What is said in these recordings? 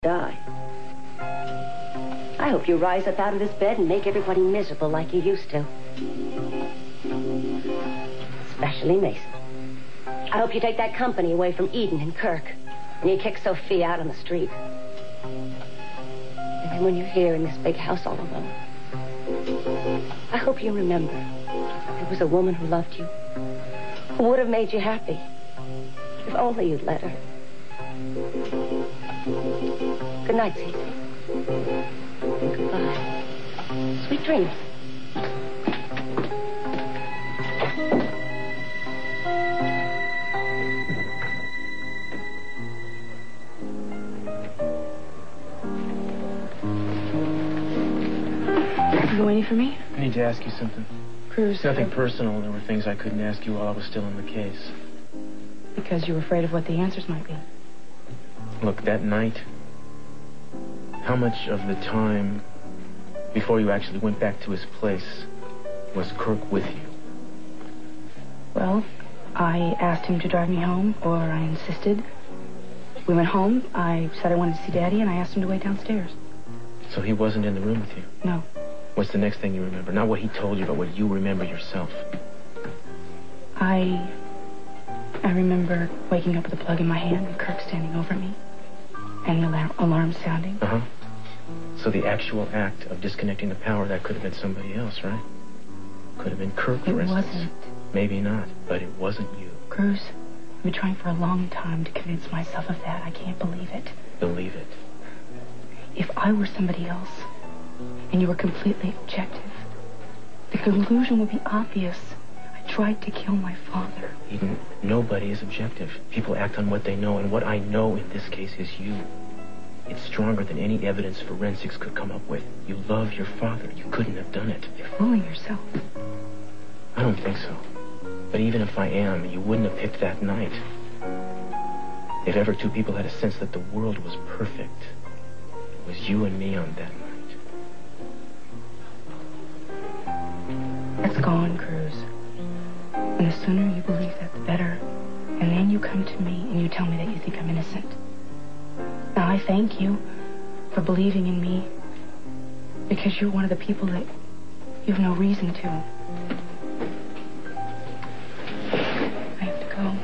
die. I hope you rise up out of this bed and make everybody miserable like you used to. Especially Mason. I hope you take that company away from Eden and Kirk. And you kick Sophia out on the street. And then when you're here in this big house all alone, I hope you remember there was a woman who loved you, who would have made you happy, if only you'd let her. Good night, Cece. And goodbye. Sweet dreams. You waiting for me? I need to ask you something. Cruz. It's nothing personal. There were things I couldn't ask you while I was still in the case. Because you were afraid of what the answers might be. Look, that night, how much of the time before you actually went back to his place was Kirk with you? Well, I asked him to drive me home, or I insisted. We went home. I said I wanted to see Daddy, and I asked him to wait downstairs. So he wasn't in the room with you? No. What's the next thing you remember? Not what he told you, but what you remember yourself. I remember waking up with a plug in my hand and Kirk standing over me. And the alarm sounding. Uh-huh. So the actual act of disconnecting the power, that could have been somebody else, right? Could have been Kirk, for instance. It wasn't. Maybe not, but it wasn't you. Cruz, I've been trying for a long time to convince myself of that. I can't believe it. Believe it. If I were somebody else, and you were completely objective, the conclusion would be obvious. I tried to kill my father. Eden, nobody is objective. People act on what they know, and what I know in this case is you. It's stronger than any evidence forensics could come up with. You love your father. You couldn't have done it. You're fooling yourself. I don't think so. But even if I am, you wouldn't have picked that night. If ever two people had a sense that the world was perfect, it was you and me on that night. That's gone, Cruz. And the sooner you believe that, the better. And then you come to me and you tell me that you think I'm innocent. Now, I thank you for believing in me, because you're one of the people that you have no reason to. I have to go.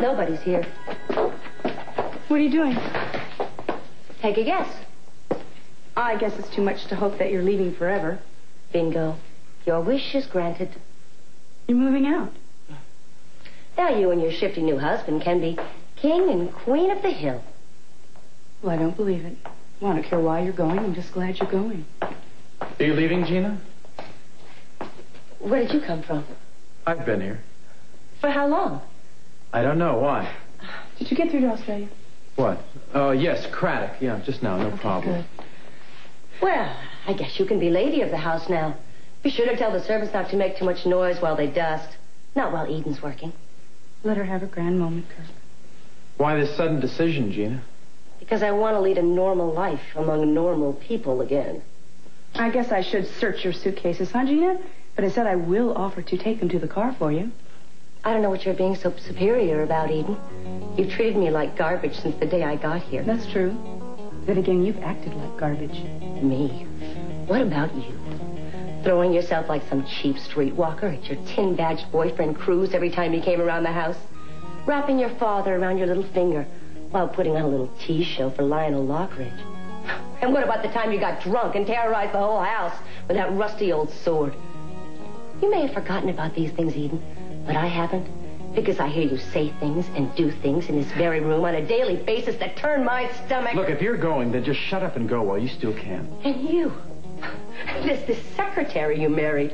Nobody's here. What are you doing? Take a guess. I guess it's too much to hope that you're leaving forever. Bingo. Your wish is granted. You're moving out. Now you and your shifty new husband can be king and queen of the hill. Well, I don't believe it. Well, I don't care why you're going. I'm just glad you're going. Are you leaving, Gina? Where did you come from? I've been here. For how long? I don't know. Why? Did you get through to Australia? What? Oh, yes, Craddock. Yeah, just now. No problem. Good. Well, I guess you can be lady of the house now. Be sure to tell the servants not to make too much noise while they dust. Not while Eden's working. Let her have a grand moment, Kirk. Why this sudden decision, Gina? Because I want to lead a normal life among normal people again. I guess I should search your suitcases, huh, Gina? But instead I will offer to take them to the car for you. I don't know what you're being so superior about, Eden. You've treated me like garbage since the day I got here. That's true. Then again, you've acted like garbage. Me? What about you? Throwing yourself like some cheap streetwalker at your tin-badged boyfriend Cruz every time he came around the house? Wrapping your father around your little finger while putting on a little tea show for Lionel Lockridge? And what about the time you got drunk and terrorized the whole house with that rusty old sword? You may have forgotten about these things, Eden, but I haven't, because I hear you say things and do things in this very room on a daily basis that turn my stomach. Look, if you're going, then just shut up and go while you still can. And you? This secretary you married.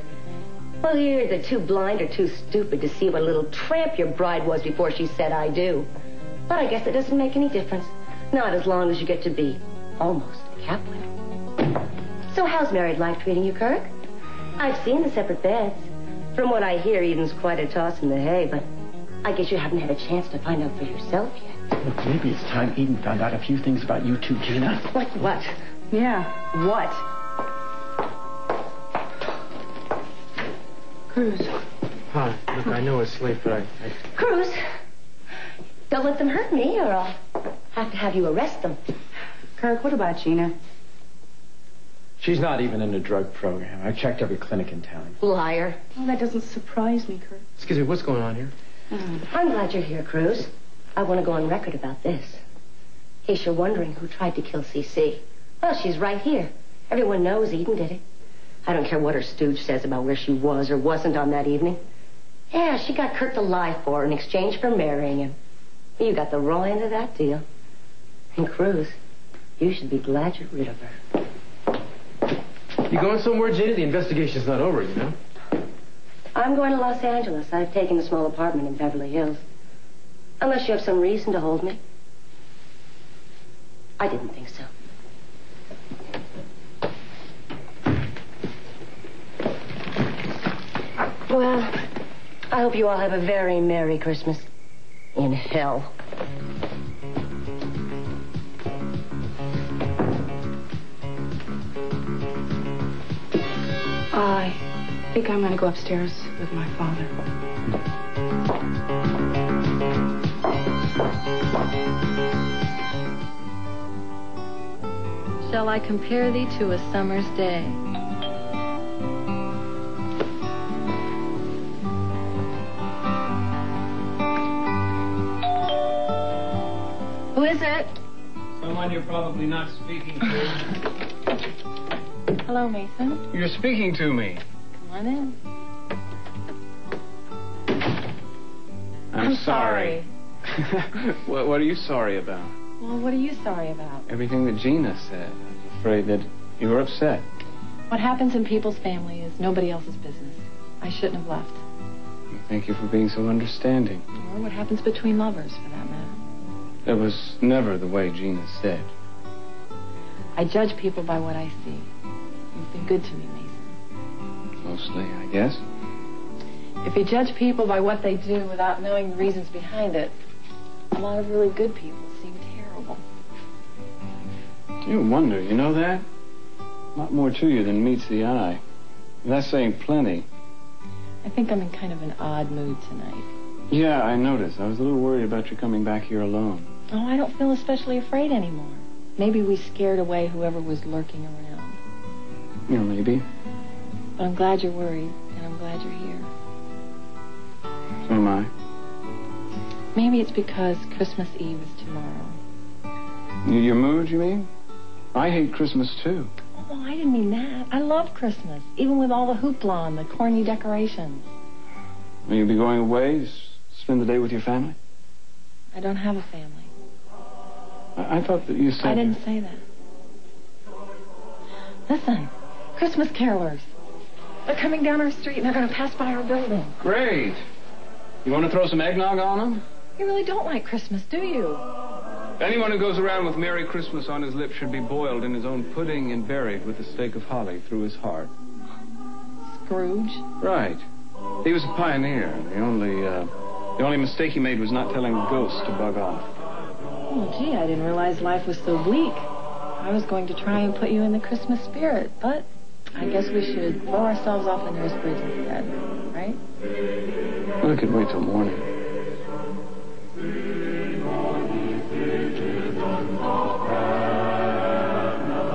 Well, you're either too blind or too stupid to see what a little tramp your bride was before she said I do. But I guess it doesn't make any difference. Not as long as you get to be almost Captain. So how's married life treating you, Kirk? I've seen the separate beds. From what I hear, Eden's quite a toss in the hay, but I guess you haven't had a chance to find out for yourself yet. Look, maybe it's time Eden found out a few things about you too, Gina. What? Yeah, what? Cruz. Hi. Look, I know it's late, but I... Cruz, don't let them hurt me, or I'll have to have you arrest them. Kirk, what about Gina? She's not even in a drug program. I checked every clinic in town. Liar. Oh, that doesn't surprise me, Kirk. Excuse me, what's going on here? I'm glad you're here, Cruz. I want to go on record about this. In case you're wondering who tried to kill CC. Well, she's right here. Everyone knows Eden did it. I don't care what her stooge says about where she was or wasn't on that evening. Yeah, she got Kirk to lie for her in exchange for marrying him. You got the raw end of that deal. And Cruz, you should be glad you're rid of her. You going somewhere, Gina? The investigation's not over, you know? I'm going to Los Angeles. I've taken a small apartment in Beverly Hills. Unless you have some reason to hold me. I didn't think so. Well, I hope you all have a very Merry Christmas. In hell. I think I'm going to go upstairs with my father. Shall I compare thee to a summer's day? Who is it? Someone you're probably not speaking to. Hello, Mason. You're speaking to me. Come on in. I'm sorry. What are you sorry about? Well, what are you sorry about? Everything that Gina said. I'm afraid that you were upset. What happens in people's family is nobody else's business. I shouldn't have left. Thank you for being so understanding. Or what happens between lovers, for that matter. That was never the way Gina said. I judge people by what I see. You've been good to me, Mason. Mostly, I guess. If you judge people by what they do without knowing the reasons behind it, a lot of really good people seem terrible. You wonder, you know that? A lot more to you than meets the eye. And that's saying plenty. I think I'm in kind of an odd mood tonight. Yeah, I noticed. I was a little worried about you coming back here alone. Oh, I don't feel especially afraid anymore. Maybe we scared away whoever was lurking around. Yeah, maybe. But I'm glad you're worried, and I'm glad you're here. So am I. Maybe it's because Christmas Eve is tomorrow. Your mood, you mean? I hate Christmas, too. Oh, I didn't mean that. I love Christmas, even with all the hoopla and the corny decorations. Will you be going away? Spend the day with your family? I don't have a family. I thought that you said... I didn't say that. Listen, Christmas carolers. They're coming down our street and they're going to pass by our building. Great. You want to throw some eggnog on them? You really don't like Christmas, do you? Anyone who goes around with Merry Christmas on his lips should be boiled in his own pudding and buried with a stake of holly through his heart. Scrooge? Right. He was a pioneer. The only mistake he made was not telling ghosts to bug off. Oh, gee, I didn't realize life was so bleak. I was going to try and put you in the Christmas spirit, but I guess we should throw ourselves off the nearest bridge instead, right? Well, I could wait till morning.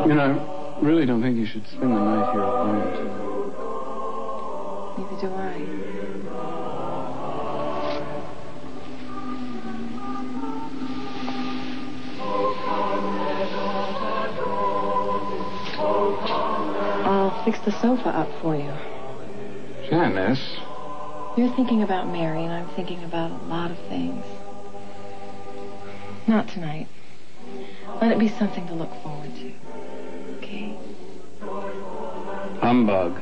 You know, I really don't think you should spend the night here alone. Neither do I. I'll fix the sofa up for you. Janice. You're thinking about Mary, and I'm thinking about a lot of things. Not tonight. Let it be something to look forward to. Okay? Humbug.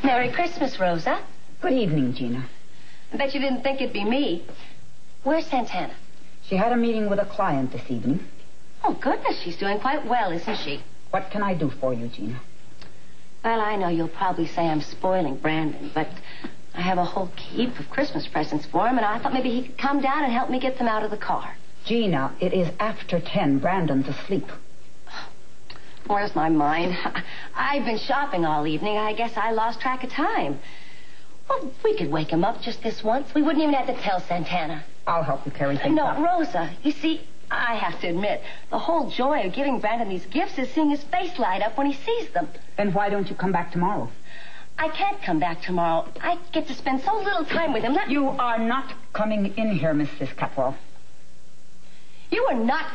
Merry Christmas, Rosa. Good evening, Gina. I bet you didn't think it'd be me. Where's Santana? She had a meeting with a client this evening. Oh, goodness, she's doing quite well, isn't she? What can I do for you, Gina? Well, I know you'll probably say I'm spoiling Brandon, but I have a whole heap of Christmas presents for him, and I thought maybe he could come down and help me get them out of the car. Gina, it is after 10. Brandon's asleep. Where's my mind? I've been shopping all evening. I guess I lost track of time. Well, we could wake him up just this once. We wouldn't even have to tell Santana. I'll help you carry things up. No, Rosa, you see, I have to admit, the whole joy of giving Brandon these gifts is seeing his face light up when he sees them. Then why don't you come back tomorrow? I can't come back tomorrow. I get to spend so little time with him. You are not coming in here, Mrs. Catwall. You are not